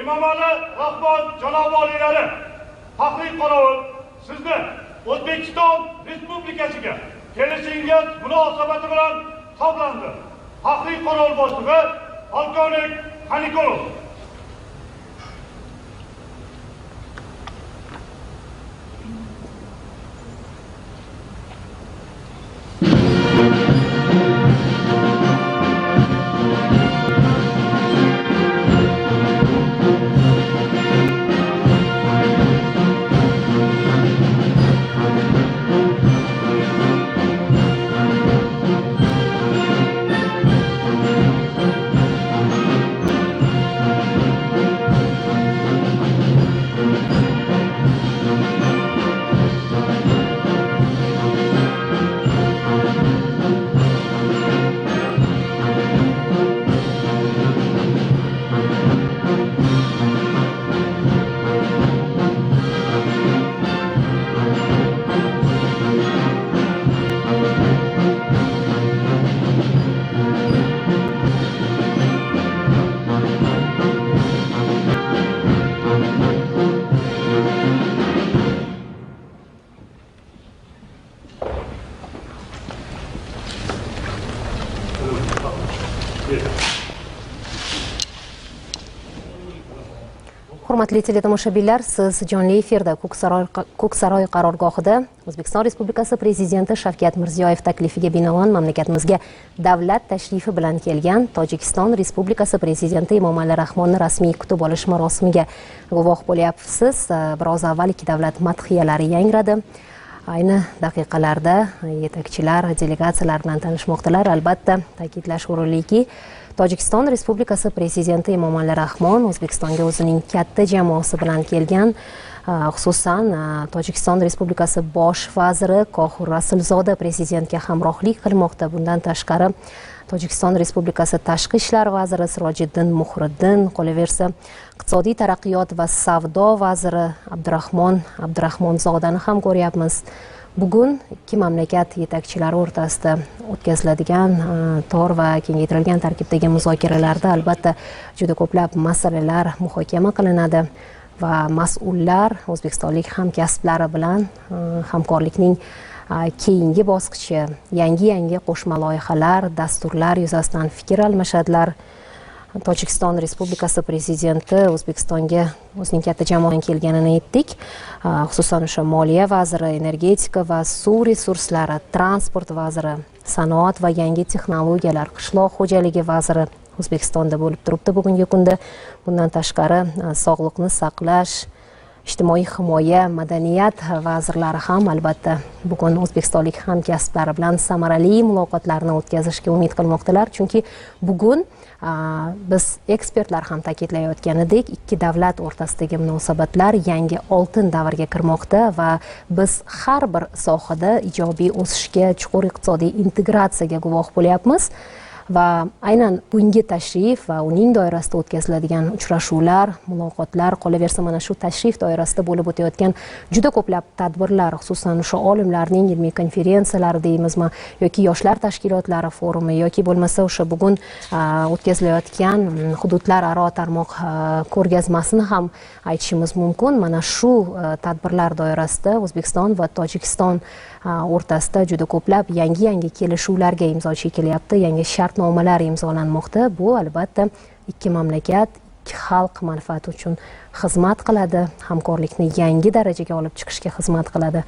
Emomali Rahmon janob oliylari, faxriy qorovul sizni O'zbekiston Respublikasiga kelishingiz munosabati bilan tabriklandi. Faxriy qorovul boshlig'i polkovnik Xanikolov. Hurmatli teletomoshabinlar, siz jonli efirda Ko'ksaroy qarorgohida O'zbekiston Respublikasi Prezidenti Shavkat Mirziyoyev taklifiga binoan mamlakatimizga davlat tashrifi bilan kelgan Tojikiston Respublikasi Prezidenti Emomali Rahmonni rasmiy kutib olish marosimiga guvoh bo'lyapsiz. Biroz avval ikki davlat madhiyalari yangradi. Ayni daqiqalarda yetakchilar delegatsiyalar bilan tanishmoqdalar. Albatta, ta'kidlash o'rinliki, Tojikiston Respublikasi Prezidenti Emomali Rahmon O'zbekistonga o'zining katta jamoasi bilan kelgan. Xususan, Tojikiston Respublikasi bosh vaziri Kohir Rasulzoda prezidentga hamrohlik qilmoqda. Bundan tashqari, Tojikiston Respublikasi Tashqi ishlar vaziri Sirojiddin Muhriddin, qolaversa, iqtisodiy taraqqiyot va savdo vaziri Abdurahmonzodani ham ko'ryapmiz. Bugun ikki mamlakat yetakchilari o'rtasida o'tkaziladigan tor va kengaytirilgan tarkibdagi muzokaralarda albatta juda ko'plab masalalar muhokama qilinadi va mas'ullar o'zbekistonlik hamkasblari bilan hamkorlikning keyingi bosqichi, yangi qo'shma loyihalar, dasturlar yuzasidan fikr almashadilar. Tojikiston Respublikasi Prezidenti O'zbekistonga o'zining katta jamoasidan kelganini aytdik. Xususan o'sha moliya vaziri, energetika va suv resurslari, transport vaziri, sanoat va yangi texnologiyalar, qishloq xo'jaligi vaziri O'zbekistonda bo'lib turibdi bugungi kunda. Bundan tashqari, sog'liqni saqlash, ijtimoiy himoya, madaniyat vazirlari ham albatta bugun o'zbekistonlik hamkasblari bilan samarali muloqotlarni o'tkazishga umid qilmoqdalar. Chunki bugun biz ekspertlar ham ta'kidlayotganidek, ikki davlat o'rtasidagi munosabatlar yangi oltin davrga kirmoqda va biz har bir sohada ijobiy o'sishga, chuqur iqtisodiy integratsiyaga guvoh bo'lyapmiz. Va aynan bunga tashrif va uning doirasida o'tkaziladigan uchrashuvlar, muloqotlar, qolaversa mana shu tashrif doirasida bo'lib o'tayotgan juda ko'plab tadbirlar, xususan o'sha olimlarning ilmiy konferensiyalari deymizmi, yoki yoshlar tashkilotlari forumi, yoki bo'lmasa o'sha bugun o'tkazilayotgan hududlararo tarmoq ko'rgazmasini ham aytishimiz mumkin. Mana shu tadbirlar doirasida O'zbekiston va Tojikiston o'rtasida juda ko'plab yangi kelishuvlarga imzo chekilyapti, yangi shartnomalar imzolanmoqda. Bu albatta ikki mamlakat, ikki xalq manfaati uchun xizmat qiladi, hamkorlikni yangi darajaga olib chiqishga xizmat qiladi.